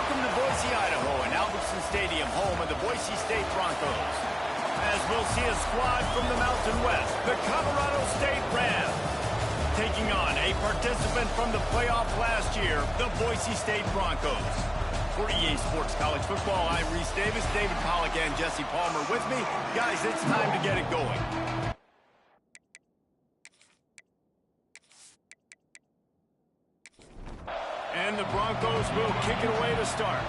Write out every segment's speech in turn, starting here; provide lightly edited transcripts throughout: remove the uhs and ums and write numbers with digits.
Welcome to Boise, Idaho, and Albertson Stadium, home of the Boise State Broncos. As we'll see a squad from the Mountain West, the Colorado State Rams, taking on a participant from the playoff last year, the Boise State Broncos. For EA Sports College Football, I'm Reese Davis, David Pollack, and Jesse Palmer with me. Guys, it's time to get it going. And the Broncos will kick it away to start.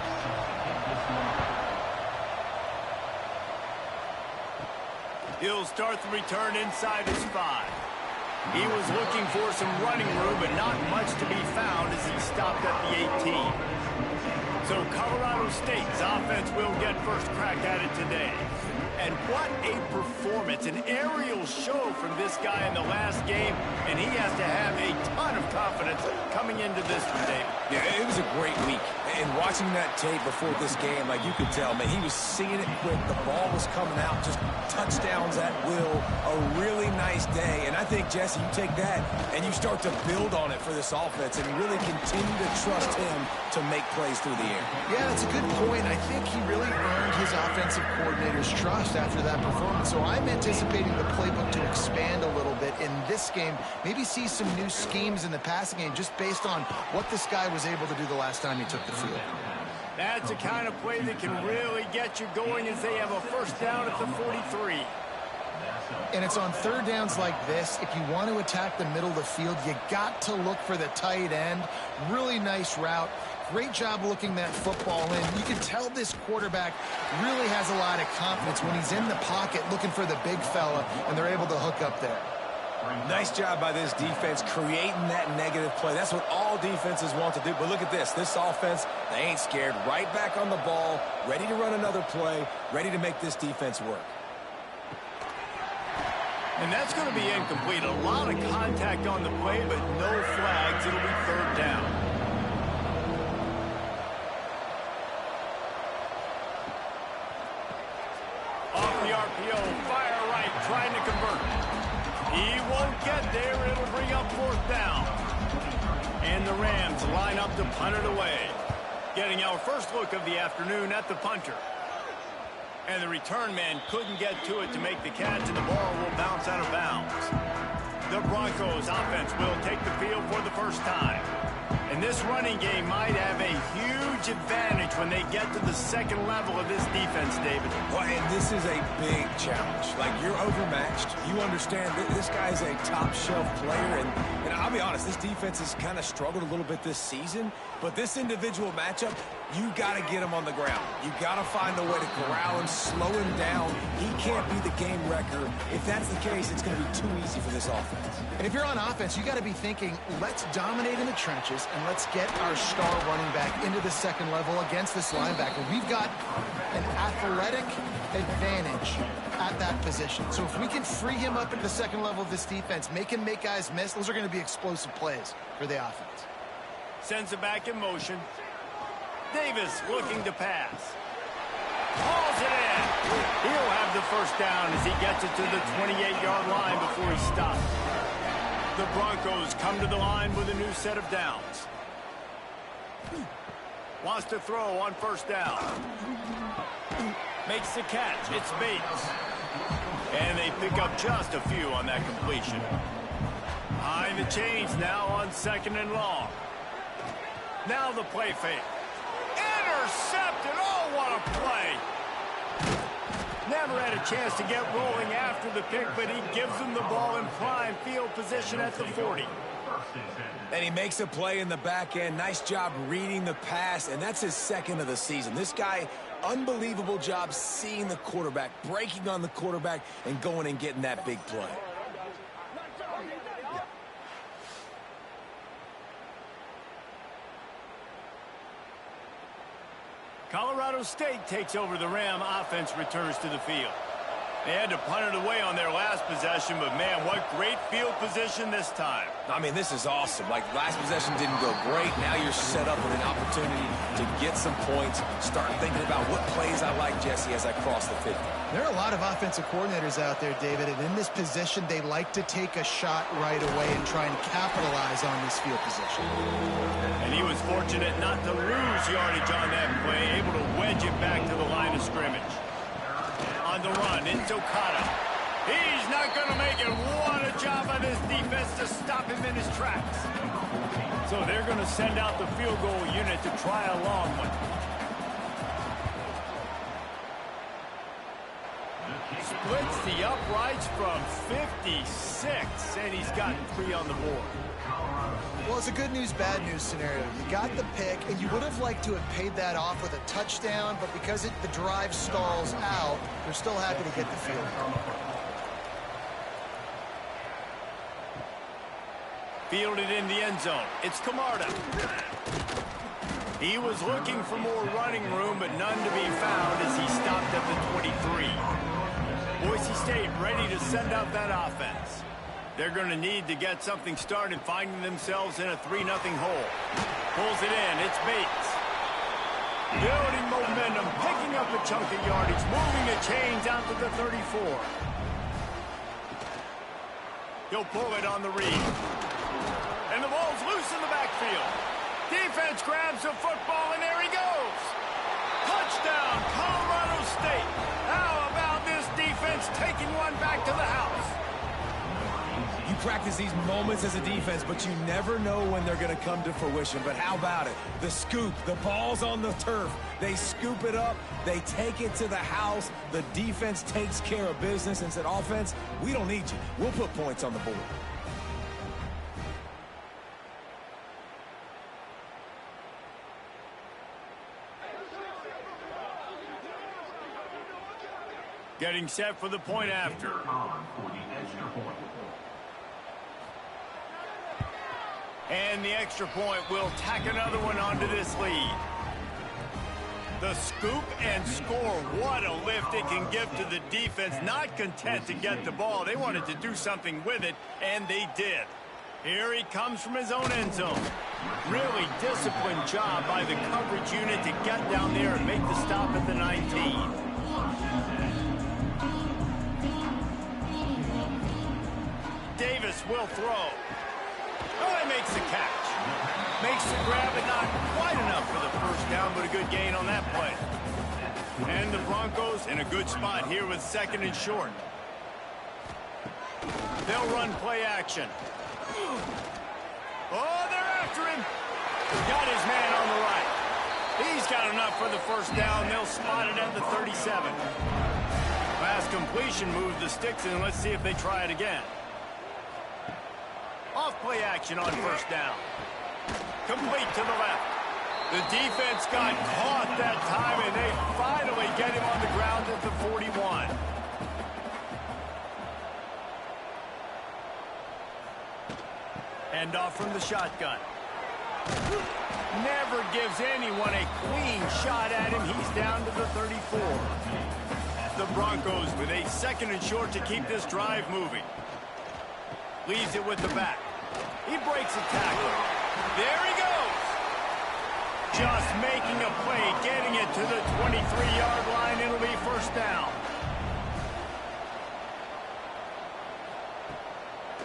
He'll start the return inside his 5. He was looking for some running room, but not much to be found as he stopped at the 18. So Colorado State's offense will get first crack at it today. And what a performance, an aerial show from this guy in the last game, and he has to have a ton of confidence coming into this one, Dave. Yeah, it was a great week. And watching that tape before this game, like you could tell, man, he was seeing it quick. The ball was coming out, just touchdowns at will. A really nice day. And I think, Jesse, you take that and you start to build on it for this offense and really continue to trust him to make plays through the air. Yeah, that's a good point. I think he really earned his offensive coordinator's trust after that performance. So I'm anticipating the playbook to expand a little bit in this game. Maybe see some new schemes in the passing game just based on what this guy was able to do the last time he took the field. That's the kind of play that can really get you going as they have a first down at the 43. And it's on third downs like this. If you want to attack the middle of the field, you got to look for the tight end. Really nice route. Great job looking that football in. You can tell this quarterback really has a lot of confidence when he's in the pocket looking for the big fella, and they're able to hook up there. Nice job by this defense creating that negative play. That's what all defenses want to do. But look at this. This offense, they ain't scared. Right back on the ball, ready to run another play, ready to make this defense work. And that's going to be incomplete. A lot of contact on the play, but no flags. It'll be third down. Off the RPO, fire right, trying to convert. He won't get there. It'll bring up fourth down. And the Rams line up to punt it away. Getting our first look of the afternoon at the punter. And the return man couldn't get to it to make the catch, and the ball will bounce out of bounds. The Broncos offense will take the field for the first time. And this running game might have a huge advantage when they get to the second level of this defense, David. Well, and this is a big challenge. Like, you're overmatched. You understand that this guy's a top-shelf player. And I'll be honest, this defense has kind of struggled a little bit this season. But this individual matchup, you got to get him on the ground. You got to find a way to corral him, slow him down. He can't be the game wrecker. If that's the case, it's going to be too easy for this offense. And if you're on offense, you got to be thinking, let's dominate in the trenches and let's get our star running back into the second level against this linebacker. We've got an athletic advantage at that position. So if we can free him up into the second level of this defense, make him make guys miss, those are going to be explosive plays for the offense. Sends it back in motion. Davis looking to pass. Hauls it in. He'll have the first down as he gets it to the 28-yard line before he stops. The Broncos come to the line with a new set of downs. Wants to throw on first down. Makes the catch. It's Bates. And they pick up just a few on that completion. Behind the chains now on second and long. Now the play fake. Intercepted. Oh, what a play. Never had a chance to get rolling after the pick, but he gives them the ball in prime field position at the 40. And he makes a play in the back end. Nice job reading the pass, and that's his second of the season. This guy, unbelievable job seeing the quarterback, breaking on the quarterback, and going and getting that big play. Colorado State takes over. The Ram offense returns to the field. They had to punt it away on their last possession, but man, what great field position this time. I mean, this is awesome. Like, last possession didn't go great. Now you're set up with an opportunity to get some points. Start thinking about what plays I like, Jesse, as I cross the 50. There are a lot of offensive coordinators out there, David, and in this position, they like to take a shot right away and try and capitalize on this field position. And he was fortunate not to lose yardage on that play, able to wedge it back to the line of scrimmage. On the run, into Okada. He's not going to make it. What a job by this defense to stop him in his tracks. So they're going to send out the field goal unit to try a long one. Splits the uprights from 56, and he's gotten 3 on the board. Well, it's a good news, bad news scenario. You got the pick, and you would have liked to have paid that off with a touchdown, but because the drive stalls out, they're still happy to get the field. Fielded in the end zone. It's Camarda. He was looking for more running room, but none to be found as he stopped at the 23. Boise State ready to send out that offense. They're going to need to get something started, finding themselves in a 3-0 hole. Pulls it in. It's Bates. Building momentum, picking up a chunk of yardage, moving the chains out to the 34. He'll pull it on the read. And the ball's loose in the backfield. Defense grabs the football, and there he goes. Touchdown, Colorado State. How about this defense taking one back to the house? You practice these moments as a defense, but you never know when they're going to come to fruition. But how about it? The scoop, the ball's on the turf. They scoop it up. They take it to the house. The defense takes care of business and said, offense, we don't need you. We'll put points on the board. Getting set for the point after. And the extra point will tack another one onto this lead. The scoop and score. What a lift it can give to the defense. Not content to get the ball. They wanted to do something with it, and they did. Here he comes from his own end zone. Really disciplined job by the coverage unit to get down there and make the stop at the 19. Davis will throw. Oh, he makes the catch. Makes the grab, but not quite enough for the first down, but a good gain on that play. And the Broncos in a good spot here with 2nd and short. They'll run play action. Oh, they're after him. Got his man on the right. He's got enough for the first down. They'll spot it at the 37. Fast completion moves the sticks in. Let's see if they try it again. Off play action on first down. Complete to the left. The defense got caught that time, and they finally get him on the ground at the 41. End off from the shotgun. Never gives anyone a clean shot at him. He's down to the 34. The Broncos with a 2nd and short to keep this drive moving. Leaves it with the back. He breaks a tackle. There he goes. Just making a play, getting it to the 23-yard line. It'll be first down.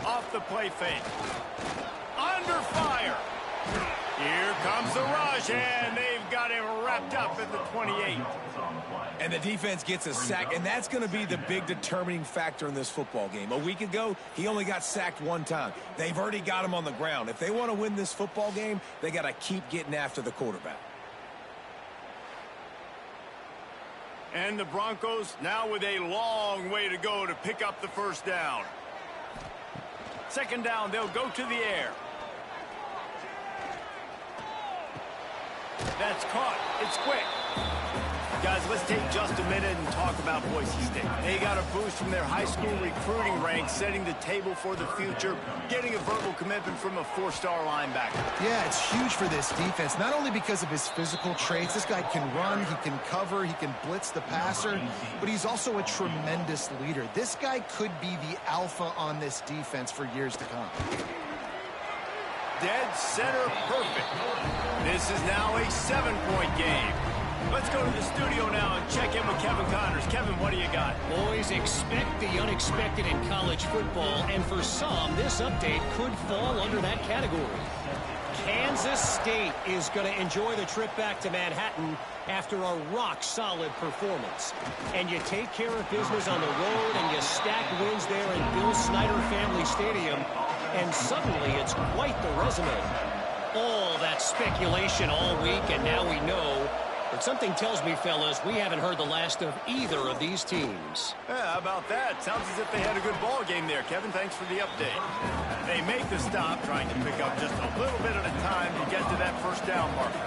Off the play fake. Under fire. Here comes the rush, and they've got him wrapped up at the 28. And the defense gets a sack, and that's going to be the big determining factor in this football game. A week ago, he only got sacked 1 time. They've already got him on the ground. If they want to win this football game, they got to keep getting after the quarterback. And the Broncos now with a long way to go to pick up the first down. 2nd down, they'll go to the air. That's caught. It's quick. Guys, let's take just a minute and talk about Boise State. They got a boost from their high school recruiting ranks, setting the table for the future, getting a verbal commitment from a 4-star linebacker. Yeah, it's huge for this defense, not only because of his physical traits. This guy can run, he can cover, he can blitz the passer, but he's also a tremendous leader. This guy could be the alpha on this defense for years to come. Dead center perfect. This is now a 7-point game. Let's go to the studio now and check in with Kevin Connors. Kevin, what do you got? Boys, expect the unexpected in college football, and for some, this update could fall under that category. Kansas State is going to enjoy the trip back to Manhattan after a rock-solid performance. And you take care of business on the road, and you stack wins there in Bill Snyder Family Stadium, and suddenly it's quite the resume. All that speculation all week, and now we know. But something tells me, fellas, we haven't heard the last of either of these teams. Yeah, how about that? Sounds as if they had a good ball game there, Kevin. Thanks for the update. They make the stop, trying to pick up just a little bit at a time to get to that first down marker.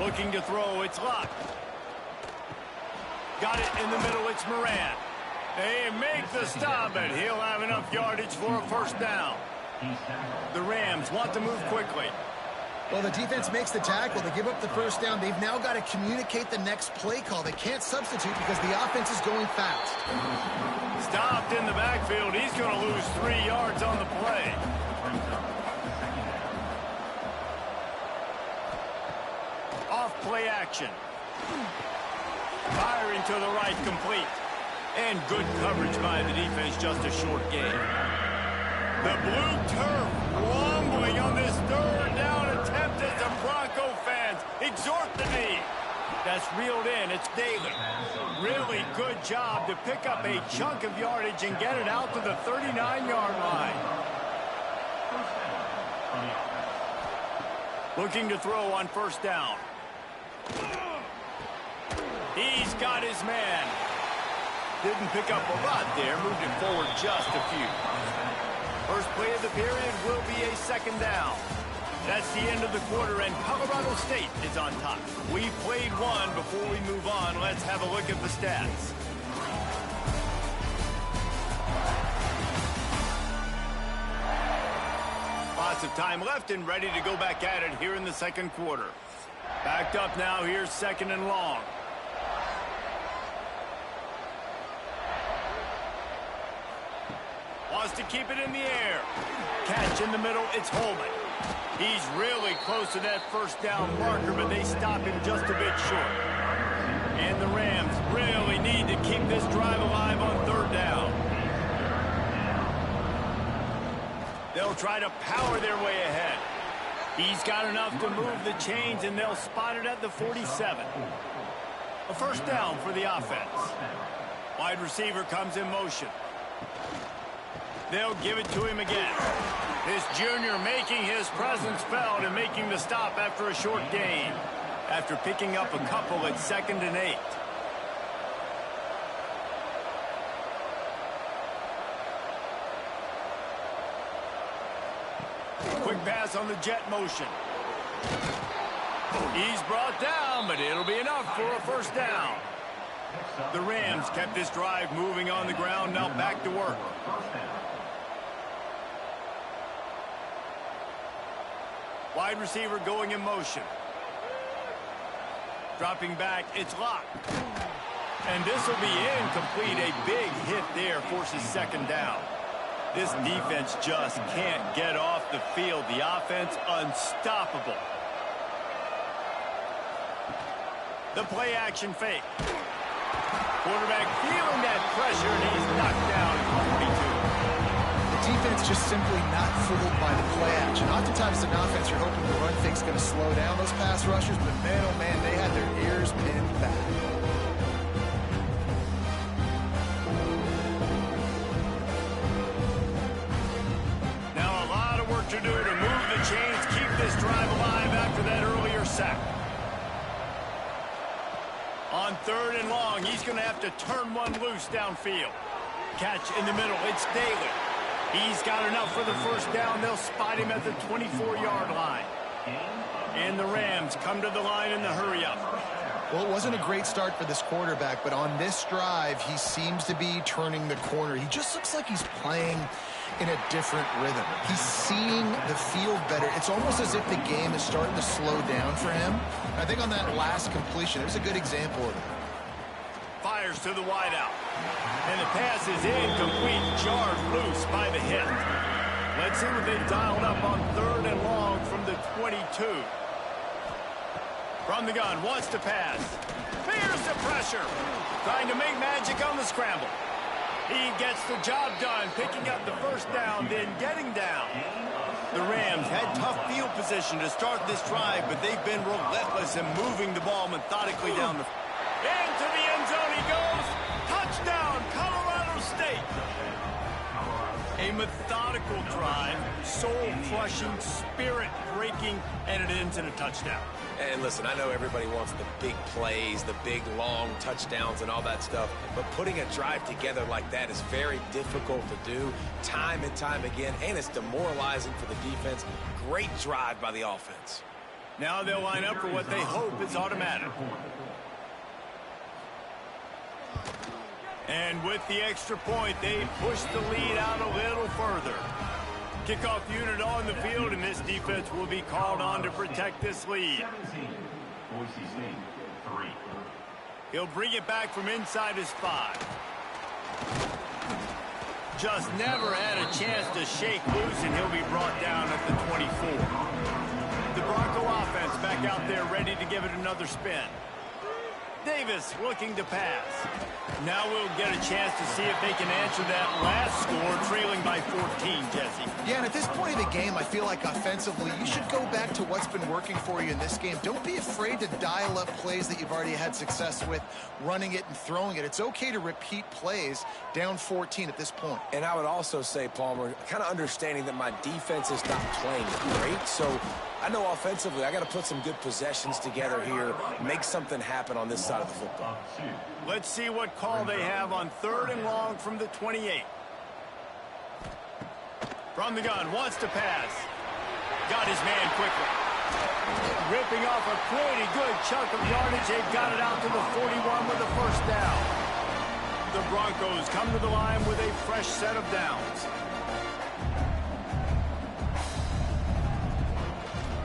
Looking to throw, it's locked. Got it in the middle, it's Moran. They make the stop, and he'll have enough yardage for a first down. The Rams want to move quickly. Well, the defense makes the tackle. They give up the first down. They've now got to communicate the next play call. They can't substitute because the offense is going fast. Stopped in the backfield. He's going to lose 3 yards on the play. Off play action. Firing to the right, complete. And good coverage by the defense, just a short gain. The blue turf rumbling on this third down attempt as the Bronco fans exhort the knee. That's reeled in. It's Daly. Really good job to pick up a chunk of yardage and get it out to the 39-yard line. Looking to throw on first down. He's got his man. Didn't pick up a lot there. Moved it forward just a few. First play of the period will be a second down. That's the end of the quarter, and Colorado State is on top. We played one. Before we move on, let's have a look at the stats. Lots of time left and ready to go back at it here in the second quarter. Backed up now. Here's second and long. Wants to keep it in the air. Catch in the middle. It's Holman. He's really close to that first down marker, but they stop him just a bit short. And the Rams really need to keep this drive alive on third down. They'll try to power their way ahead. He's got enough to move the chains, and they'll spot it at the 47. A first down for the offense. Wide receiver comes in motion. They'll give it to him again. This junior making his presence felt and making the stop after a short gain. After picking up a couple at 2nd and 8. Quick pass on the jet motion. He's brought down, but it'll be enough for a first down. The Rams kept this drive moving on the ground, now back to work. Wide receiver going in motion. Dropping back, it's locked. And this will be incomplete. A big hit there forces second down. This defense just can't get off the field. The offense unstoppable. The play action fake. Quarterback feeling that pressure, and he's knocked down at 42. Defense just simply not fooled by the play action. Oftentimes, as an offense, you're hoping the run fake's going to slow down those pass rushers, but man, oh man, they had their ears pinned back. Now a lot of work to do to move the chains, keep this drive alive after that earlier sack. On third and long, he's going to have to turn one loose downfield. Catch in the middle, it's Daly. He's got enough for the first down. They'll spot him at the 24-yard line. And the Rams come to the line in the hurry-up. Well, it wasn't a great start for this quarterback, but on this drive, he seems to be turning the corner. He just looks like he's playing in a different rhythm. He's seeing the field better. It's almost as if the game is starting to slow down for him. I think on that last completion, it was a good example of it. Fires to the wideout. And the pass is incomplete, jarred loose by the hit. Let's see what they've dialed up on 3rd and long from the 22. From the gun, wants to pass. Fears the pressure. Trying to make magic on the scramble. He gets the job done, picking up the first down, then getting down. The Rams had tough field position to start this drive, but they've been relentless in moving the ball methodically down the... Into the end zone he goes. Touchdown, Colorado State. A methodical drive, soul-crushing, spirit-breaking, and it ends in a touchdown. And listen, I know everybody wants the big plays, the big, long touchdowns and all that stuff, but putting a drive together like that is very difficult to do time and time again, and it's demoralizing for the defense. Great drive by the offense. Now they'll line up for what they hope is automatic. And with the extra point, they push the lead out a little further. Kickoff unit on the field, and this defense will be called on to protect this lead. Boise State, 3. He'll bring it back from inside his 5. Just never had a chance to shake loose, and he'll be brought down at the 24. The Bronco offense back out there ready to give it another spin. Davis looking to pass. Now we'll get a chance to see if they can answer that last score, trailing by 14, Jesse. Yeah, and at this point of the game, I feel like offensively, you should go back to what's been working for you in this game. Don't be afraid to dial up plays that you've already had success with, running it and throwing it. It's okay to repeat plays down 14 at this point. And I would also say, Palmer, kind of understanding that my defense is not playing great, so I know offensively I got to put some good possessions together here, make something happen on this side of the football. Let's see what call they have on 3rd and long from the 28. From the gun, wants to pass. Got his man quickly. Ripping off a pretty good chunk of yardage. They've got it out to the 41 with the first down. The Broncos come to the line with a fresh set of downs.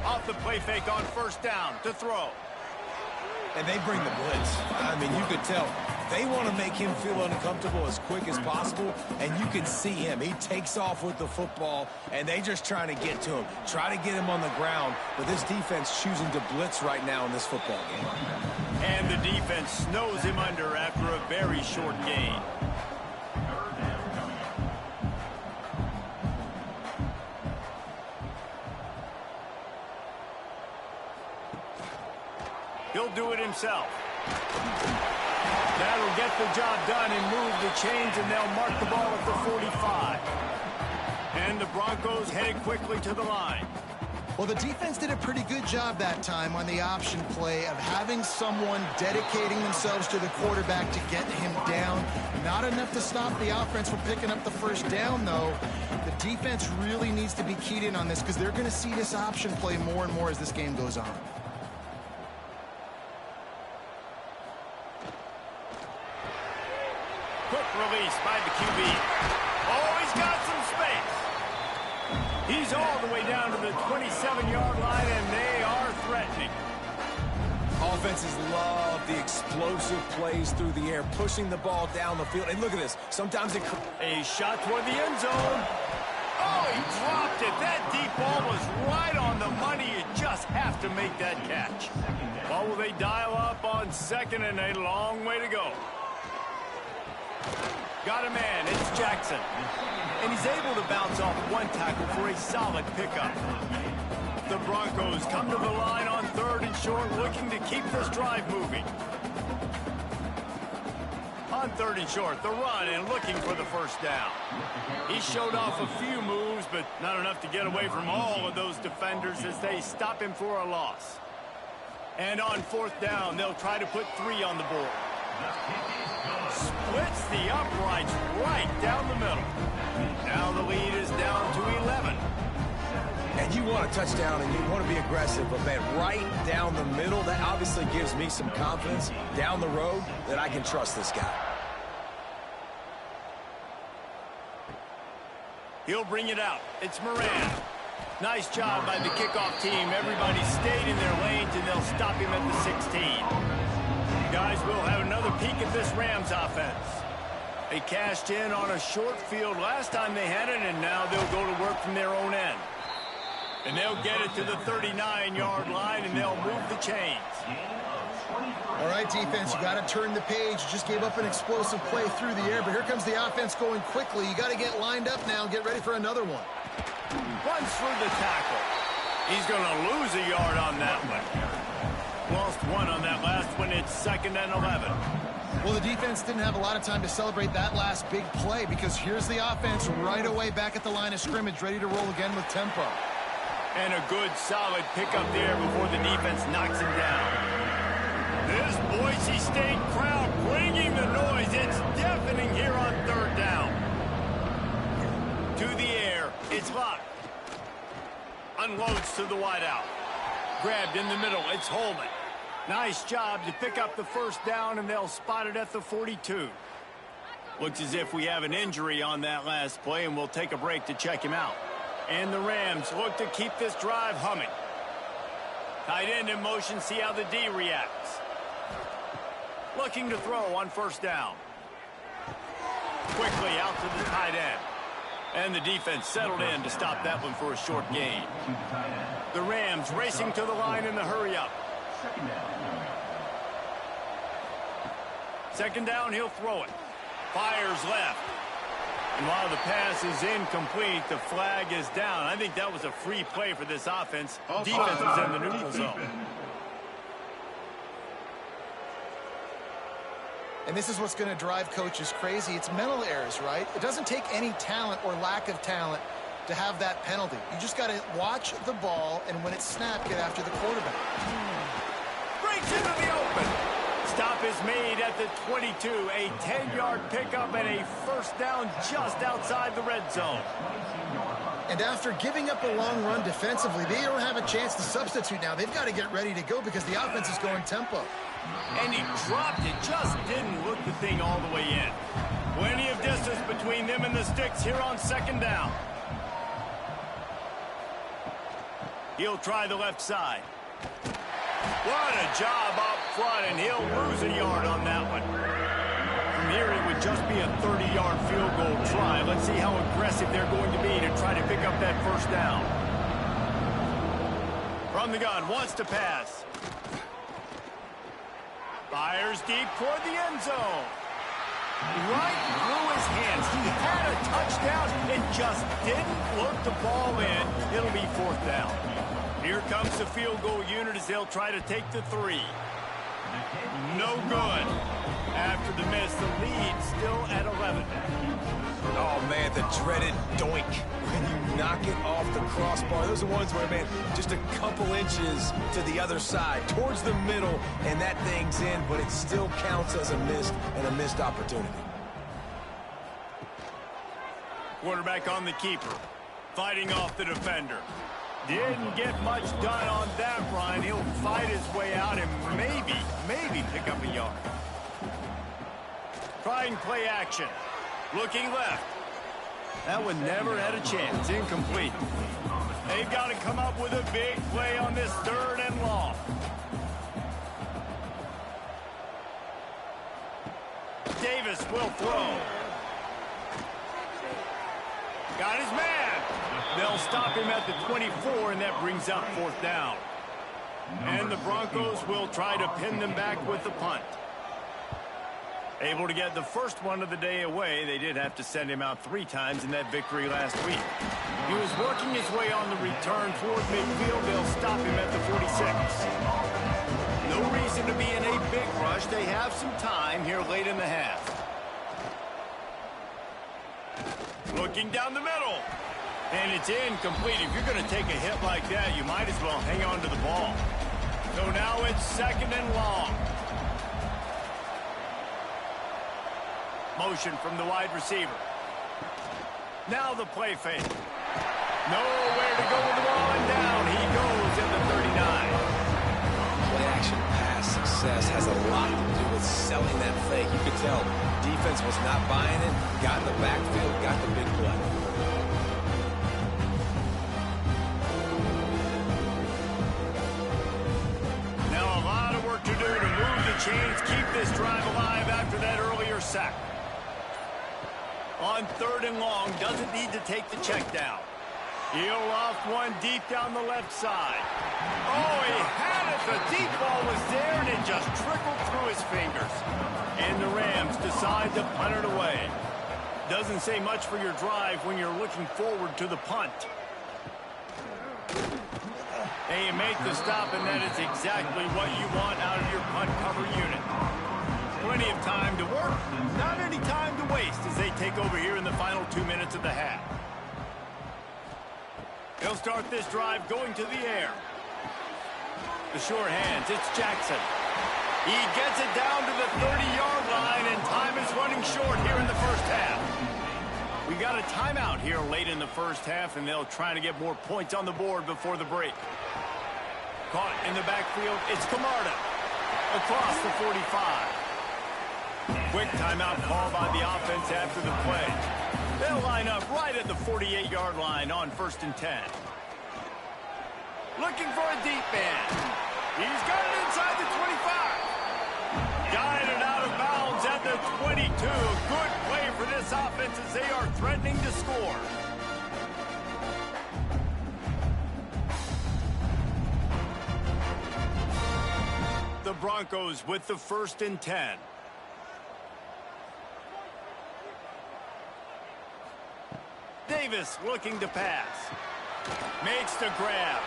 Off the play fake on 1st down to throw. And they bring the blitz. I mean, you could tell they want to make him feel uncomfortable as quick as possible, and you can see him. He takes off with the football, and they just trying to get to him, try to get him on the ground, but this defense choosing to blitz right now in this football game. And the defense snows him under after a very short gain. He'll do it himself. That'll get the job done and move the chains, and they'll mark the ball at the 45. And the Broncos headed quickly to the line. Well, the defense did a pretty good job that time on the option play of having someone dedicating themselves to the quarterback to get him down. Not enough to stop the offense from picking up the first down, though. The defense really needs to be keyed in on this because they're going to see this option play more and more as this game goes on. Quick release by the QB. Oh, he's got some space. He's all the way down to the 27-yard line, and they are threatening. Offenses love the explosive plays through the air, pushing the ball down the field. And look at this. Sometimes it... A shot toward the end zone. Oh, he dropped it. That deep ball was right on the money. You just have to make that catch. Well, will they dial up on 2nd and a long way to go? Got a man. It's Jackson. And he's able to bounce off one tackle for a solid pickup. The Broncos come to the line on 3rd and short, looking to keep this drive moving. On 3rd and short, the run and looking for the first down. He showed off a few moves, but not enough to get away from all of those defenders as they stop him for a loss. And on 4th down, they'll try to put 3 on the board. Splits the uprights right down the middle. Now the lead is down to 11. And you want a touchdown and you want to be aggressive, but man, right down the middle, that obviously gives me some confidence down the road that I can trust this guy. He'll bring it out. It's Moran. Nice job by the kickoff team. Everybody stayed in their lanes, and they'll stop him at the 16. Guys, we'll have another peek at this Rams offense. They cashed in on a short field last time they had it, and now they'll go to work from their own end. And they'll get it to the 39-yard line, and they'll move the chains. All right, defense, you got to turn the page. You just gave up an explosive play through the air, but here comes the offense going quickly. You got to get lined up now and get ready for another one. Runs for the tackle. He's going to lose a yard on that one. Lost one on that last one. It's 2nd and 11. Well, the defense didn't have a lot of time to celebrate that last big play because here's the offense right away back at the line of scrimmage, ready to roll again with tempo. And a good, solid pickup there before the defense knocks him down. This Boise State crowd bringing the noise. It's deafening here on 3rd down. To the air. It's locked. Unloads to the wideout. Grabbed in the middle. It's Holman. Nice job to pick up the 1st down, and they'll spot it at the 42. Looks as if we have an injury on that last play, and we'll take a break to check him out. And the Rams look to keep this drive humming. Tight end in motion, see how the D reacts. Looking to throw on 1st down. Quickly out to the tight end. And the defense settled in to stop that one for a short gain. The Rams racing to the line in the hurry-up. 2nd down, he'll throw it. Fires left. And while the pass is incomplete, the flag is down. I think that was a free play for this offense. Defense was in the neutral zone. And this is what's going to drive coaches crazy. It's mental errors, right? It doesn't take any talent or lack of talent to have that penalty. You just got to watch the ball, and when it's snapped, get after the quarterback. Breaks into the open. Stop is made at the 22. A 10-yard pickup and a 1st down just outside the red zone. And after giving up a long run defensively, they don't have a chance to substitute now. They've got to get ready to go because the offense is going tempo. And he dropped it, just didn't look the thing all the way in. Plenty of distance between them and the sticks here on 2nd down. He'll try the left side. What a job up front, and he'll lose a yard on that one. From here, it would just be a 30-yard field goal try. Let's see how aggressive they're going to be to try to pick up that 1st down. From the gun, wants to pass. Fires deep toward the end zone. Right through his hands. He had a touchdown. It just didn't look the ball in. It'll be 4th down. Here comes the field goal unit as they'll try to take the 3. No good. After the miss, the lead still at 11. Oh, man, the dreaded doink. When you knock it off the crossbar, those are ones where, man, just a couple inches to the other side, towards the middle, and that thing's in, but it still counts as a missed and a missed opportunity. Quarterback on the keeper, fighting off the defender. Didn't get much done on that run. He'll fight his way out and maybe pick up a yard. Trying play action. Looking left. That one never had a chance. Incomplete. They've got to come up with a big play on this 3rd and long. Davis will throw. Got his man. They'll stop him at the 24, and that brings up 4th down. And the Broncos will try to pin them back with the punt. Able to get the first one of the day away. They did have to send him out 3 times in that victory last week. He was working his way on the return toward midfield. They'll stop him at the 46. No reason to be in a big rush. They have some time here late in the half. Looking down the middle. And it's incomplete. If you're going to take a hit like that, you might as well hang on to the ball. So now it's 2nd and long. Motion from the wide receiver. Now the play fake. Nowhere to go with the ball, and down he goes at the 39. Play action pass success has a lot to do with selling that fake. You could tell defense was not buying it, got in the backfield, got the big play. Now a lot of work to do to move the chains, keep this drive alive after that earlier sack. On 3rd and long, doesn't need to take the check down. He'll loft one deep down the left side. Oh, he had it. The deep ball was there, and it just trickled through his fingers. And the Rams decide to punt it away. Doesn't say much for your drive when you're looking forward to the punt. And you make the stop, and that is exactly what you want out of your punt cover unit. Plenty of time to work, not any time to waste as they take over here in the final 2 minutes of the half. They'll start this drive going to the air. The short hands, it's Jackson. He gets it down to the 30-yard line, and time is running short here in the first half. We got a timeout here late in the first half, and they'll try to get more points on the board before the break. Caught in the backfield, it's Camarda. Across the 45. Quick timeout call by the offense after the play. They'll line up right at the 48-yard line on 1st and 10. Looking for a deep man. He's got it inside the 25. Guided out of bounds at the 22. Good play for this offense as they are threatening to score. The Broncos with the 1st and 10. Davis looking to pass. Makes the grab.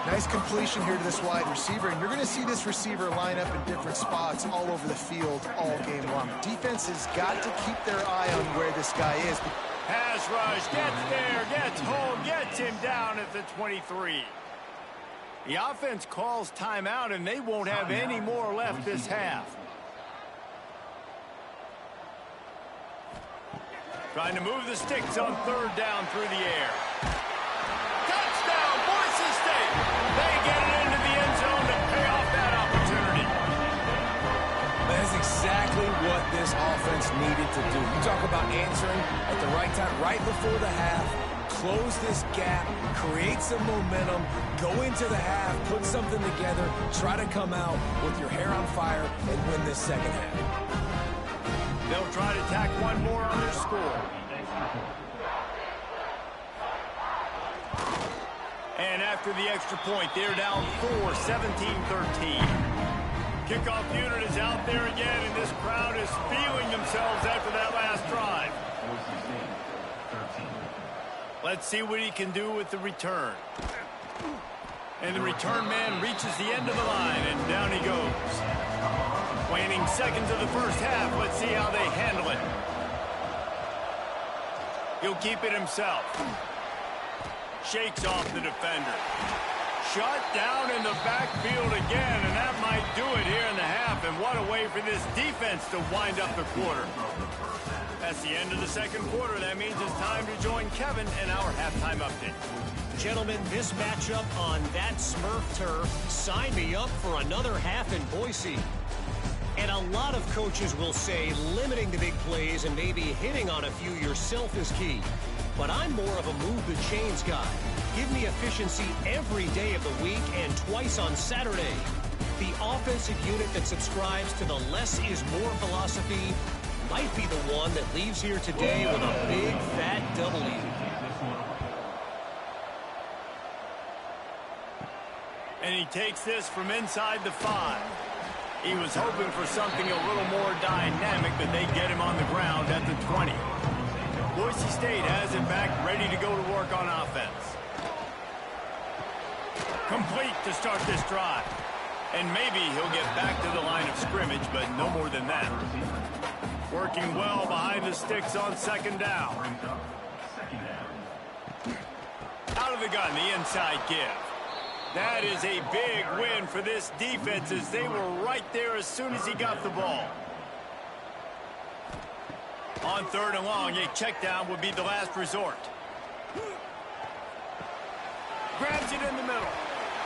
Nice completion here to this wide receiver, and you're going to see this receiver line up in different spots all over the field all game long. Defense has got to keep their eye on where this guy is. Pass rush, gets there, gets home, gets him down at the 23. The offense calls timeout, and they won't have any more left this half. Trying to move the sticks on 3rd down through the air. Touchdown, Boise State. They get it into the end zone to pay off that opportunity. That is exactly what this offense needed to do. You talk about answering at the right time, right before the half, close this gap, create some momentum, go into the half, put something together, try to come out with your hair on fire and win this second half. They'll try to tack one more on their score. And after the extra point, they're down 4, 17-13. Kickoff unit is out there again, and this crowd is feeling themselves after that last drive. Let's see what he can do with the return. And the return man reaches the end of the line, and down he goes. Waning seconds of the first half. Let's see how they handle it. He'll keep it himself. Shakes off the defender. Shut down in the backfield again, and that might do it here in the half. And what a way for this defense to wind up the quarter. That's the end of the second quarter. That means it's time to join Kevin in our halftime update. Gentlemen, this matchup on that Smurf turf, sign me up for another half in Boise. And a lot of coaches will say limiting the big plays and maybe hitting on a few yourself is key. But I'm more of a move the chains guy. Give me efficiency every day of the week and twice on Saturday. The offensive unit that subscribes to the less is more philosophy might be the one that leaves here today with a big fat W. And he takes this from inside the 5. He was hoping for something a little more dynamic, but they get him on the ground at the 20. Boise State has it back, ready to go to work on offense. Complete to start this drive. And maybe he'll get back to the line of scrimmage, but no more than that. Working well behind the sticks on 2nd down. Out of the gun, the inside give. That is a big win for this defense as they were right there as soon as he got the ball. On 3rd and long, a check down would be the last resort. Grabs it in the middle.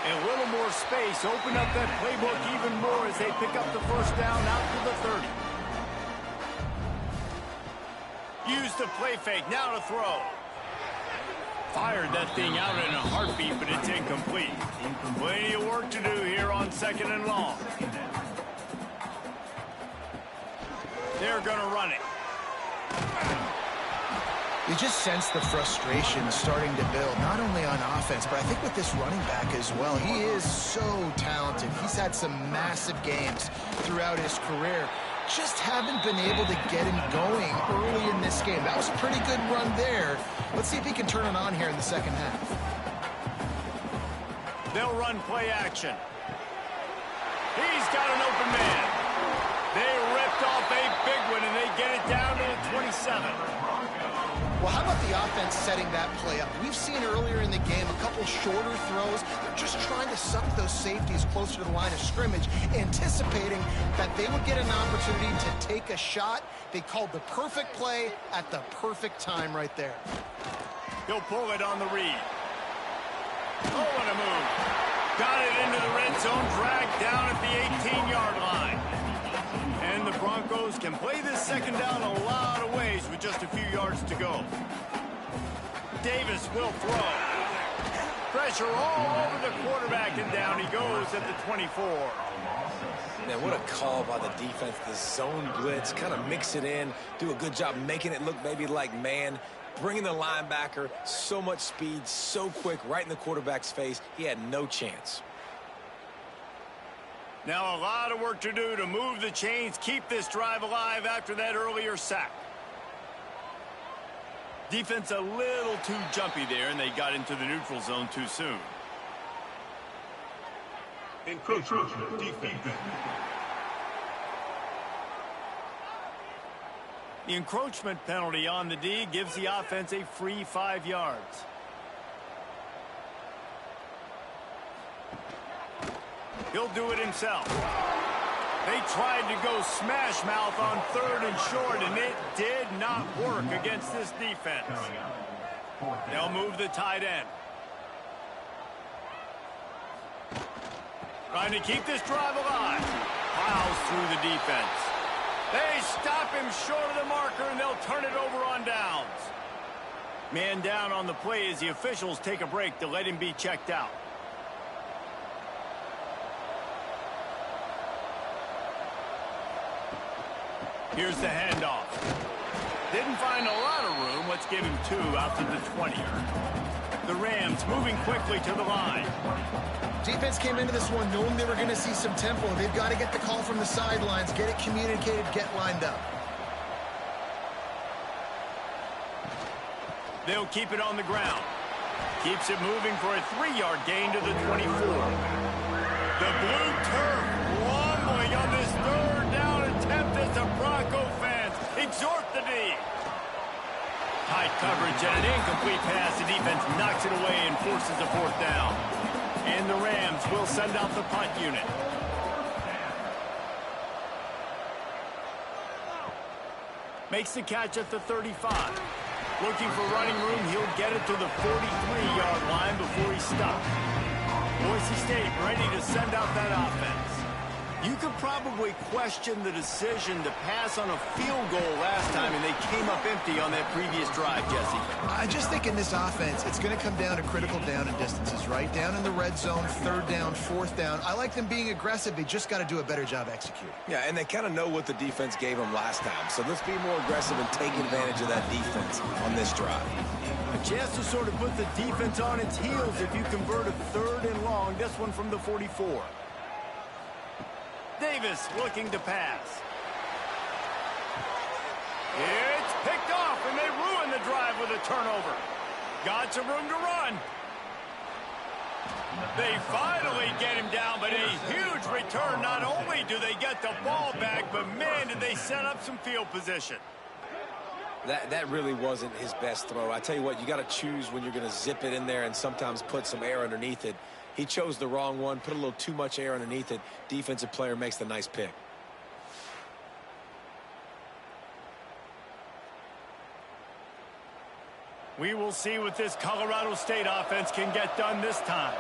And a little more space. Open up that playbook even more as they pick up the first down out to the 30. Use the play fake. Now to throw. Fired that thing out in a heartbeat, but it's incomplete. Plenty of work to do here on 2nd and long. They're going to run it. You just sense the frustration starting to build, not only on offense, but I think with this running back as well. He is so talented. He's had some massive games throughout his career. Just haven't been able to get him going early in this game. That was a pretty good run there. Let's see if he can turn it on here in the second half. They'll run play action. He's got an open man. They ripped off a big one, and they get it down to the 27. Well, how about the offense setting that play up? We've seen earlier in the game a couple shorter throws. They're just trying to suck those safeties closer to the line of scrimmage, anticipating that they would get an opportunity to take a shot. They called the perfect play at the perfect time right there. He'll pull it on the read. Oh, what a move. Got it into the red zone, dragged down at the 18-yard line. And the Broncos can play this second down a lot of ways with just a few yards to go. Davis will throw. Pressure all over the quarterback, and down he goes at the 24. Man, what a call by the defense. The zone blitz, kind of mix it in, do a good job making it look maybe like man, bringing the linebacker, so much speed, so quick, right in the quarterback's face. He had no chance. Now a lot of work to do to move the chains, keep this drive alive after that earlier sack. Defense a little too jumpy there, and they got into the neutral zone too soon. Encroachment defense. The encroachment penalty on the D gives the offense a free 5 yards. He'll do it himself. They tried to go smash mouth on 3rd and short, and it did not work against this defense. They'll move the tight end. Trying to keep this drive alive. Plows through the defense. They stop him short of the marker, and they'll turn it over on downs. Man down on the play as the officials take a break to let him be checked out. Here's the handoff. Didn't find a lot of room. Let's give him 2 out to the 20. The Rams moving quickly to the line. Defense came into this one knowing they were going to see some tempo. They've got to get the call from the sidelines, get it communicated, get lined up. They'll keep it on the ground. Keeps it moving for a 3-yard gain to the 24. The blue turf rumbling on this 3rd down attempt as the Bronco fans exhort the D. Tight coverage and an incomplete pass. The defense knocks it away and forces a 4th down. And the Rams will send out the punt unit. Makes the catch at the 35. Looking for running room, he'll get it to the 43-yard line before he's stopped. Boise State ready to send out that offense. You could probably question the decision to pass on a field goal last time, and they came up empty on that previous drive, Jesse. I just think in this offense, it's going to come down to critical down and distances, right? Down in the red zone, 3rd down, 4th down. I like them being aggressive. They just got to do a better job executing. Yeah, and they kind of know what the defense gave them last time. So let's be more aggressive and take advantage of that defense on this drive. A chance to sort of put the defense on its heels if you convert a 3rd and long. This one from the 44. Davis looking to pass. It's picked off, and they ruin the drive with a turnover. Got some room to run. They finally get him down, but a huge return. Not only do they get the ball back, but man, did they set up some field position. That really wasn't his best throw. I tell you what, you got to choose when you're going to zip it in there and sometimes put some air underneath it. He chose the wrong one, put a little too much air underneath it. Defensive player makes the nice pick. We will see what this Colorado State offense can get done this time.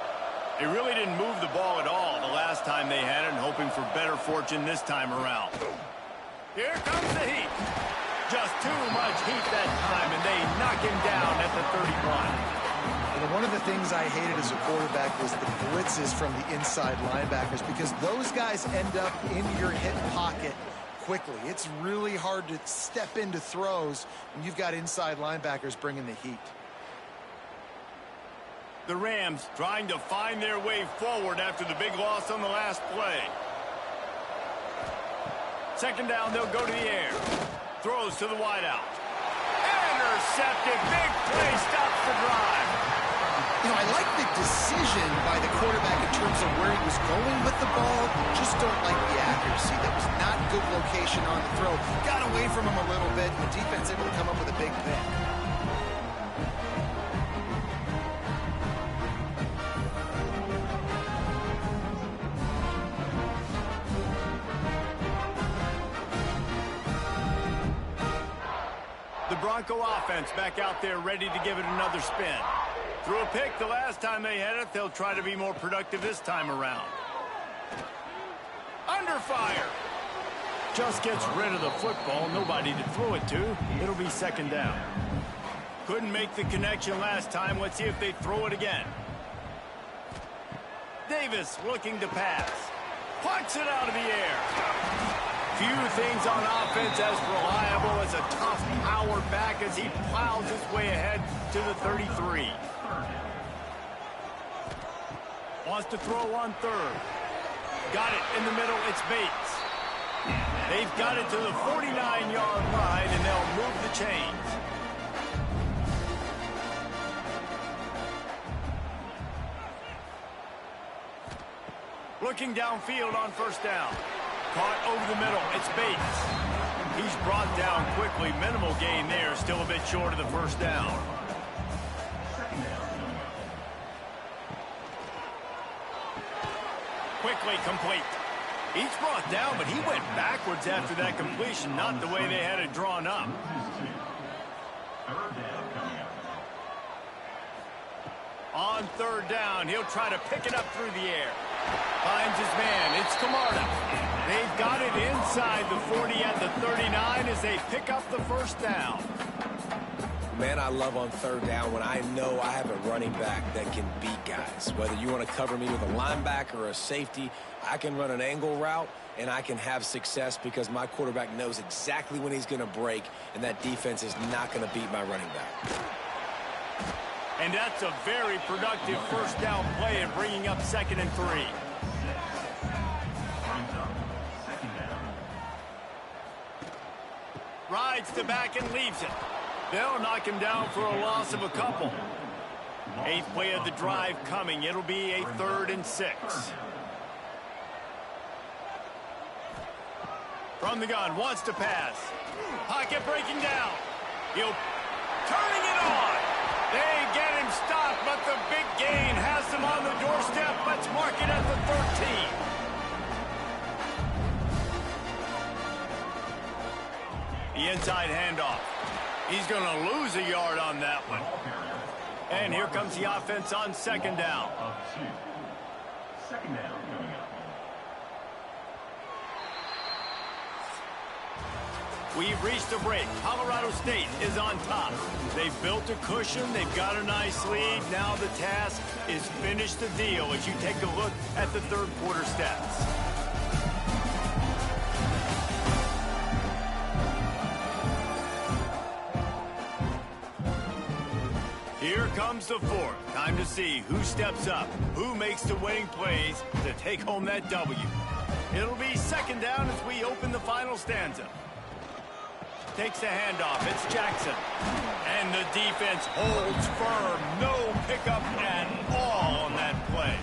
They really didn't move the ball at all the last time they had it, and hoping for better fortune this time around. Here comes the heat. Just too much heat that time, and they knock him down at the 31. One of the things I hated as a quarterback was the blitzes from the inside linebackers, because those guys end up in your hip pocket quickly. It's really hard to step into throws when you've got inside linebackers bringing the heat. The Rams trying to find their way forward after the big loss on the last play. Second down, they'll go to the air. Throws to the wideout. Intercepted. Big play stops the drive. You know, I like the decision by the quarterback in terms of where he was going with the ball. Just don't like the accuracy. That was not good location on the throw. Got away from him a little bit, and the defense able to come up with a big pick. The Bronco offense back out there ready to give it another spin. Threw a pick the last time they had it. They'll try to be more productive this time around. Under fire. Just gets rid of the football. Nobody to throw it to. It'll be second down. Couldn't make the connection last time. Let's see if they throw it again. Davis looking to pass. Punts it out of the air. Few things on offense as reliable as a tough power back as he plows his way ahead to the 33. Wants to throw on third. Got it in the middle. It's Bates. They've got it to the 49-yard line, and they'll move the chains. Looking downfield on first down. Caught over the middle. It's Bates. He's brought down quickly. Minimal gain there. Still a bit short of the first down. Quickly complete. He's brought down, but he went backwards after that completion. Not the way they had it drawn up. On third down, he'll try to pick it up through the air. Finds his man. It's Camarda. They've got it inside the 40 at the 39 as they pick up the first down. Man, I love on third down when I know I have a running back that can beat guys. Whether you want to cover me with a linebacker or a safety, I can run an angle route, and I can have success because my quarterback knows exactly when he's going to break, and that defense is not going to beat my running back. And that's a very productive first down play and bringing up 2nd and 3. Rides the back and leaves it. They'll knock him down for a loss of a couple. 8th play of the drive coming. It'll be a 3rd and 6. From the gun, wants to pass. Pocket breaking down. He'll turning it on. They get him stopped, but the big gain has them on the doorstep. Let's mark it at the 13. The inside handoff. He's going to lose a yard on that one. And here comes the offense on 2nd down. Second down coming up. We've reached a break. Colorado State is on top. They've built a cushion. They've got a nice lead. Now the task is finish the deal as you take a look at the third quarter stats. Here comes the fourth. Time to see who steps up, who makes the winning plays to take home that W. It'll be 2nd down as we open the final stanza. Takes the handoff. It's Jackson. And the defense holds firm. No pickup at all on that play.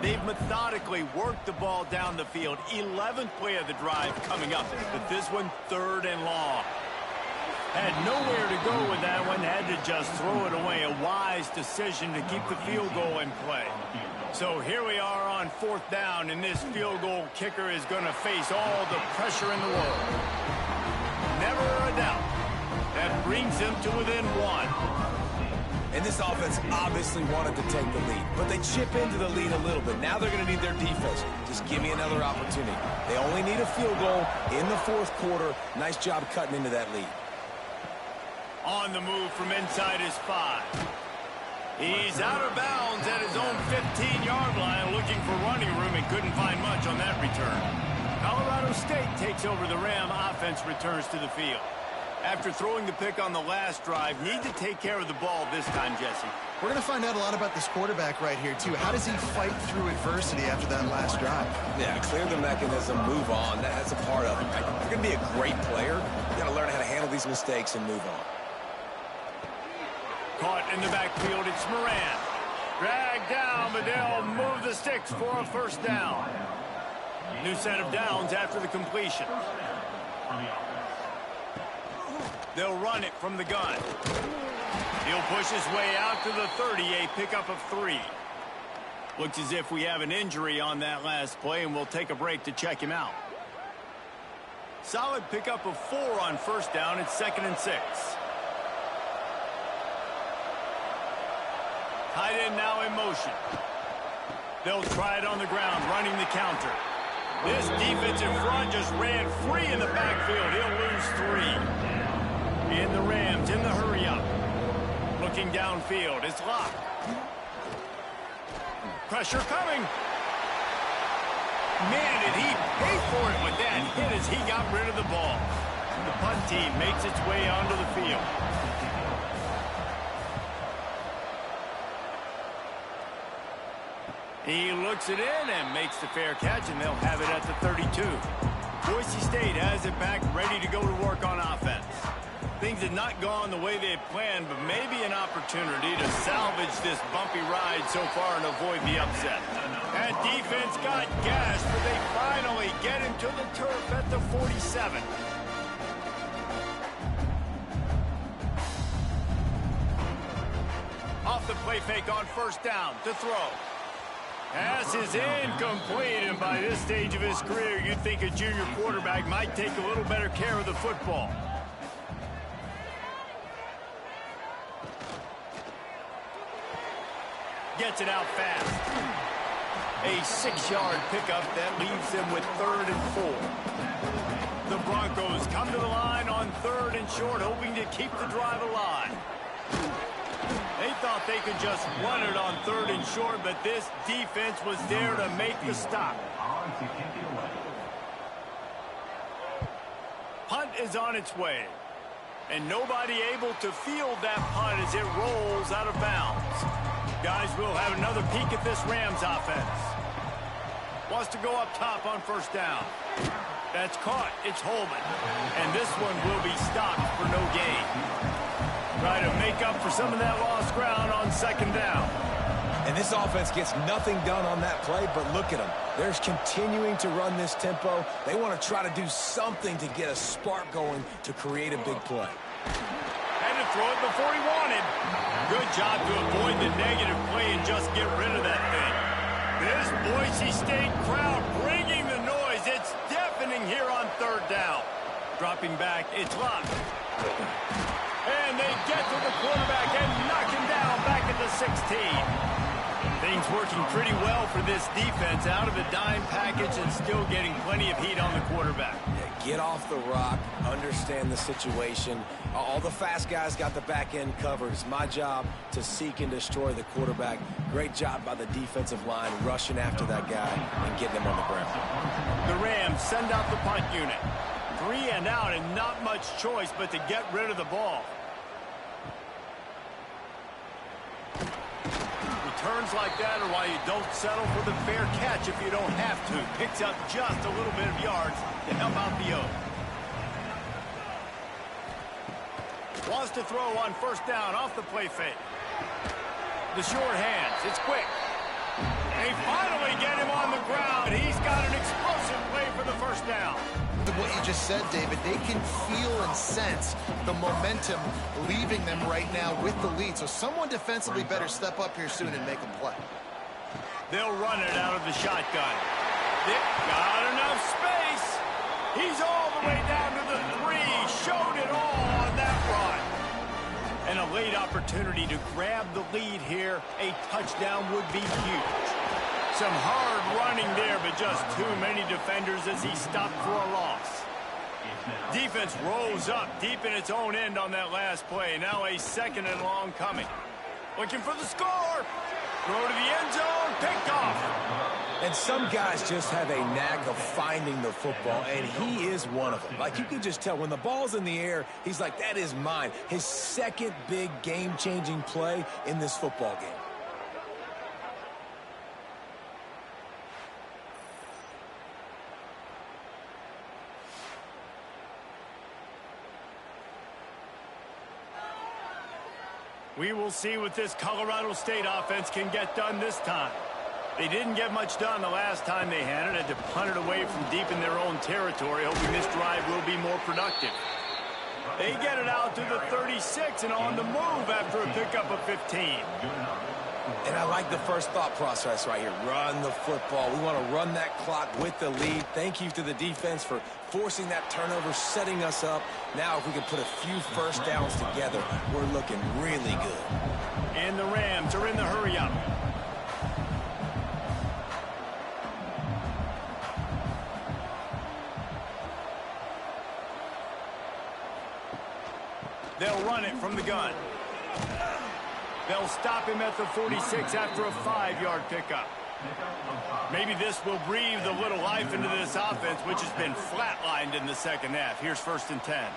They've methodically worked the ball down the field. 11th play of the drive coming up. But this one, 3rd and long. Had nowhere to go with that one. Had to just throw it away. A wise decision to keep the field goal in play. So here we are on 4th down, and this field goal kicker is going to face all the pressure in the world. Never a doubt. That brings them to within 1. And this offense obviously wanted to take the lead, but they chip into the lead a little bit. Now they're going to need their defense. Just give me another opportunity. They only need a field goal in the fourth quarter. Nice job cutting into that lead. On the move from inside his 5. He's out of bounds at his own 15-yard line, looking for running room and couldn't find much on that return. Colorado State takes over the Ram. Offense returns to the field. After throwing the pick on the last drive, need to take care of the ball this time, Jesse. We're going to find out a lot about this quarterback right here, too. How does he fight through adversity after that last drive? Yeah, clear the mechanism, move on. That's a part of it. Right? If you're going to be a great player, you got to learn how to handle these mistakes and move on. Caught in the backfield, it's Moran. Dragged down, but they'll move the sticks for a first down. New set of downs after the completion. They'll run it from the gun. He'll push his way out to the 30, a pickup of 3. Looks as if we have an injury on that last play, and we'll take a break to check him out. Solid pickup of 4 on first down. It's 2nd and 6. Tight end now in motion. They'll try it on the ground, running the counter. This defensive front just ran free in the backfield. He'll lose 3. In the Rams, in the hurry-up. Looking downfield, it's locked. Pressure coming. Man, did he pay for it with that hit as he got rid of the ball. The punt team makes its way onto the field. He looks it in and makes the fair catch, and they'll have it at the 32. Boise State has it back, ready to go to work on offense. Things had not gone the way they had planned, but maybe an opportunity to salvage this bumpy ride so far and avoid the upset. That defense got gashed, but they finally get him to the turf at the 47. Off the play fake on first down to throw. Pass is incomplete, and by this stage of his career, you'd think a junior quarterback might take a little better care of the football. Gets it out fast. A 6-yard pickup that leaves them with 3rd and 4. The Broncos come to the line on 3rd and short, hoping to keep the drive alive. They thought they could just run it on 3rd and short, but this defense was there to make the stop. Punt is on its way. And nobody able to field that punt as it rolls out of bounds. Guys, we'll have another peek at this Rams offense. Wants to go up top on first down. That's caught. It's Holman. And this one will be stopped for no gain. Try to make up for some of that lost ground on 2nd down. And this offense gets nothing done on that play, but look at them. They're continuing to run this tempo. They want to try to do something to get a spark going to create a big play. Had to throw it before he wanted. Good job to avoid the negative play and just get rid of that thing. This Boise State crowd bringing the noise. It's deafening here on 3rd down. Dropping back, it's locked. And they get to the quarterback and knock him down back at the 16. Things working pretty well for this defense, out of the dime package and still getting plenty of heat on the quarterback. Yeah, get off the rock, understand the situation. All the fast guys got the back end covered. It's my job to seek and destroy the quarterback. Great job by the defensive line, rushing after that guy and getting him on the ground. The Rams send out the punt unit. 3 and out and not much choice but to get rid of the ball. Returns like that are why you don't settle for the fair catch if you don't have to. Picks up just a little bit of yards to help out the O. Wants to throw on first down off the play fake. The short hands. It's quick. They finally get him on the ground. He's got an explosive play for the first down. What you just said, David, they can feel and sense the momentum leaving them right now with the lead. So someone defensively better step up here soon and make a play. They'll run it out of the shotgun. They've got enough space. He's all the way down to the 3. Showed it all on that run. And a late opportunity to grab the lead here. A touchdown would be huge. Some hard running there, but just too many defenders as he stopped for a loss. Defense rose up deep in its own end on that last play. Now a 2nd and long coming. Looking for the score. Throw to the end zone. Picked off. And some guys just have a knack of finding the football, and he is one of them. Like, you can just tell when the ball's in the air, he's like, that is mine. His second big game-changing play in this football game. We will see what this Colorado State offense can get done this time. They didn't get much done the last time they had it. Had to punt it away from deep in their own territory, hoping this drive will be more productive. They get it out to the 36 and on the move after a pickup of 15. And I like the first thought process right here. Run the football. We want to run that clock with the lead. Thank you to the defense for forcing that turnover, setting us up. Now if we can put a few first downs together, we're looking really good. And the Rams are in the hurry-up. They'll run it from the gun. They'll stop him at the 46 after a 5-yard pickup. Maybe this will breathe a little life into this offense, which has been flatlined in the second half. Here's 1st and 10.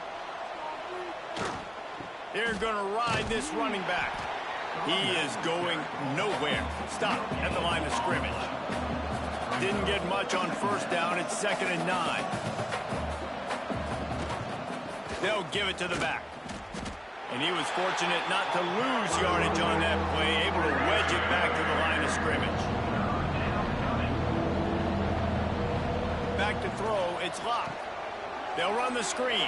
They're going to ride this running back. He is going nowhere. Stop at the line of scrimmage. Didn't get much on 1st down. It's 2nd and 9. They'll give it to the back. And he was fortunate not to lose yardage on that play, able to wedge it back to the line of scrimmage. Back to throw, it's locked. They'll run the screen.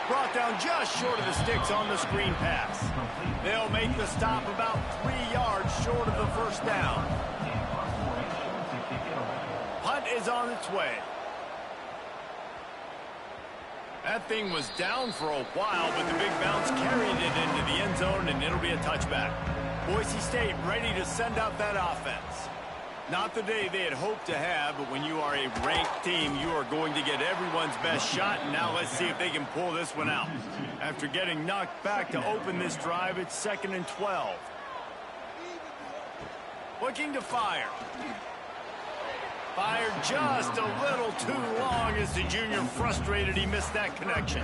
Brought down just short of the sticks on the screen pass. They'll make the stop about 3 yards short of the 1st down. Punt is on its way. That thing was down for a while, but the big bounce carried it into the end zone, and it'll be a touchback. Boise State ready to send out that offense. Not the day they had hoped to have, but when you are a ranked team, you are going to get everyone's best shot, and now let's see if they can pull this one out. After getting knocked back to open this drive, it's 2nd and 12. Looking to fire. Fired just a little too long as the junior frustrated he missed that connection.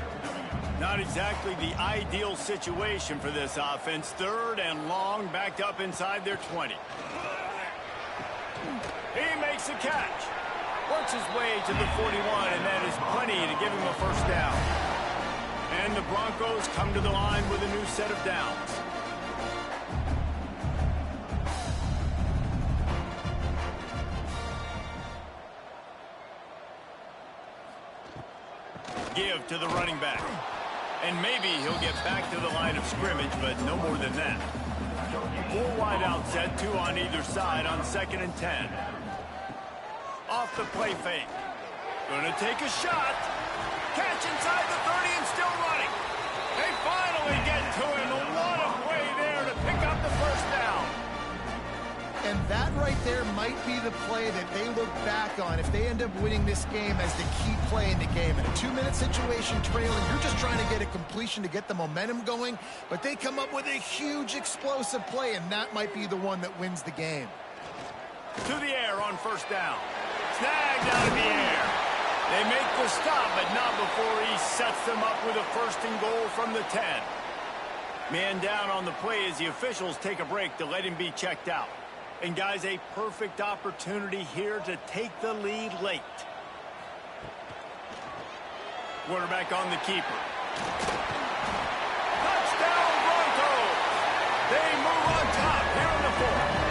Not exactly the ideal situation for this offense. 3rd and long, backed up inside their 20. He makes a catch. Works his way to the 41, and that is plenty to give him a 1st down. And the Broncos come to the line with a new set of downs. Give to the running back. And maybe he'll get back to the line of scrimmage, but no more than that. 4 wide out set, 2 on either side on 2nd and 10. Off the play fake. Gonna take a shot. Catch inside the 30 and still running. They finally get to him. What a play there to pick up the 1st down. And that right there might be the play that they look back on if they end up winning this game as the key play in the game. In a 2-minute situation trailing, you're just trying to get a completion to get the momentum going, but they come up with a huge explosive play, and that might be the one that wins the game. To the air on 1st down. Snagged out of the air. They make the stop, but not before he sets them up with a 1st and goal from the 10. Man down on the play as the officials take a break to let him be checked out. And, guys, a perfect opportunity here to take the lead late. Quarterback on the keeper. Touchdown, Broncos! They move on top here in the 4th.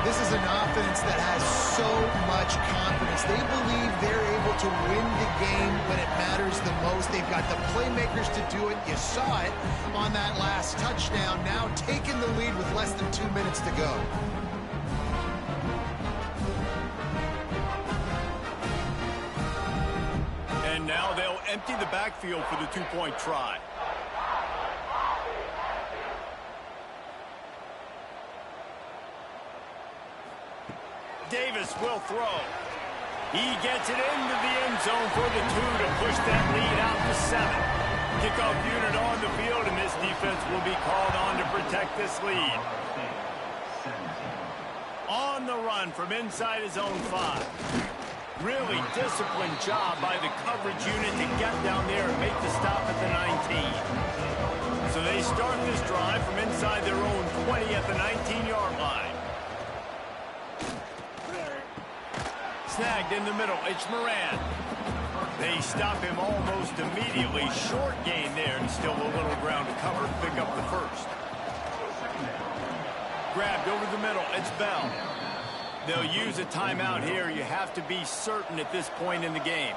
This is an offense that has so much confidence. They believe they're able to win the game when it matters the most. They've got the playmakers to do it. You saw it on that last touchdown. Now taking the lead with less than 2 minutes to go. And now they'll empty the backfield for the 2-point try. Davis will throw. He gets it into the end zone for the 2 to push that lead out to 7. Kickoff unit on the field, and this defense will be called on to protect this lead. On the run from inside his own 5. Really disciplined job by the coverage unit to get down there and make the stop at the 19. So they start this drive from inside their own 20 at the 19-yard line. Snagged in the middle, it's Moran. They stop him almost immediately. Short gain there, and still a little ground to cover to pick up the first. Grabbed over the middle, it's Bell. They'll use a timeout here. You have to be certain at this point in the game.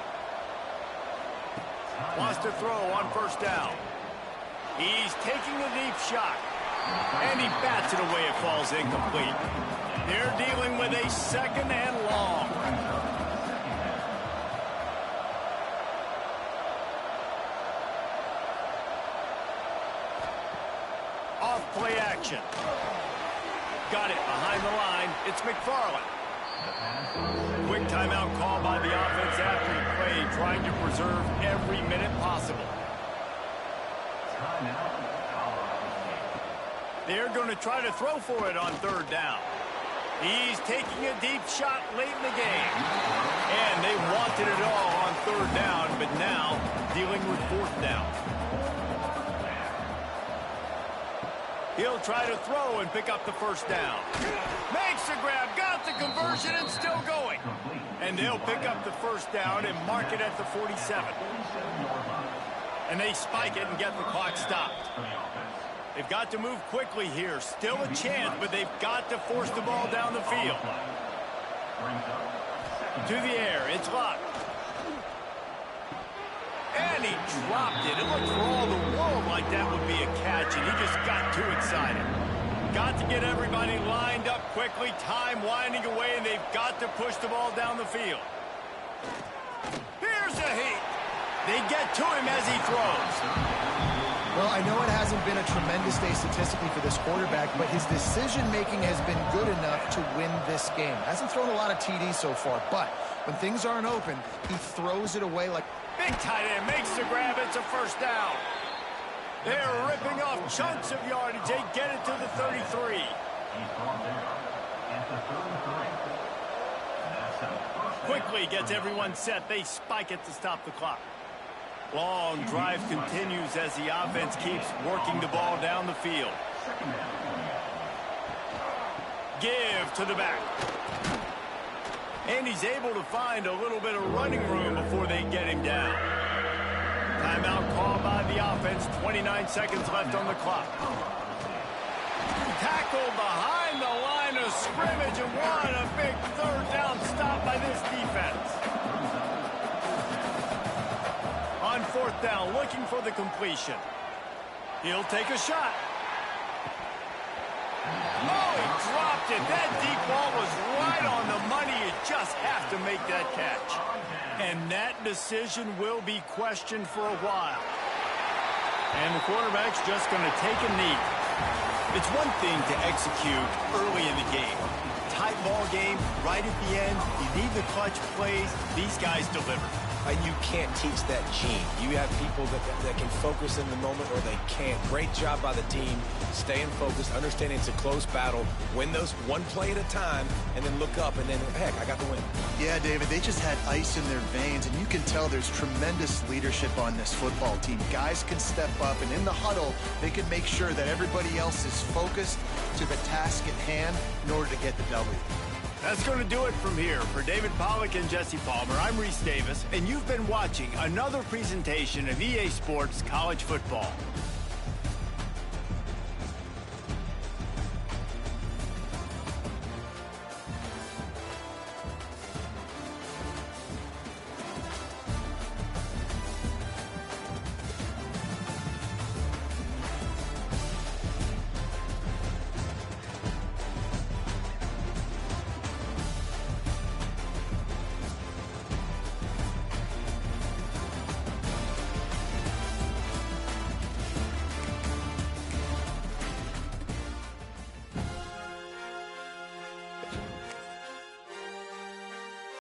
Wants to throw on first down. He's taking a deep shot. And he bats it away. It falls incomplete. They're dealing with a 2nd and long. Off play action. Got it behind the line. It's McFarland. Quick timeout call by the offense after he played, trying to preserve every minute possible. They're going to try to throw for it on 3rd down. He's taking a deep shot late in the game. And they wanted it all on 3rd down, but now dealing with 4th down. He'll try to throw and pick up the first down. Makes the grab, got the conversion, and still going. And they'll pick up the first down and mark it at the 47. And they spike it and get the clock stopped. They've got to move quickly here. Still a chance, but they've got to force the ball down the field. To the air, it's Locke. And he dropped it. It looked for all the world like that would be a catch, and he just got too excited. Got to get everybody lined up quickly. Time winding away, and they've got to push the ball down the field. Here's a heat. They get to him as he throws. Well, I know it hasn't been a tremendous day statistically for this quarterback, but his decision-making has been good enough to win this game. Hasn't thrown a lot of TDs so far, but when things aren't open, he throws it away like... Big tight end makes the grab. It's a first down. They're ripping off chunks of yardage. They get it to the 33. Quickly gets everyone set. They spike it to stop the clock. Long drive continues as the offense keeps working the ball down the field. Give to the back. And he's able to find a little bit of running room before they get him down. Timeout called by the offense. 29 seconds left on the clock. Tackled behind the line of scrimmage, and what a big 3rd down stop by this defense. On 4th down, looking for the completion. He'll take a shot. Oh, he dropped it. That deep ball was right on the money. You just have to make that catch. And that decision will be questioned for a while. And the quarterback's just going to take a knee. It's one thing to execute early in the game. Tight ball game, right at the end. You need the clutch plays. These guys deliver. And you can't teach that gene. You have people that can focus in the moment or they can't. Great job by the team, staying focused, understanding it's a close battle, win those one play at a time, and then look up, and then, heck, I got the win. Yeah, David, they just had ice in their veins, and you can tell there's tremendous leadership on this football team. Guys can step up, and in the huddle, they can make sure that everybody else is focused to the task at hand in order to get the W. That's going to do it from here. For David Pollack and Jesse Palmer, I'm Reese Davis, and you've been watching another presentation of EA Sports College Football.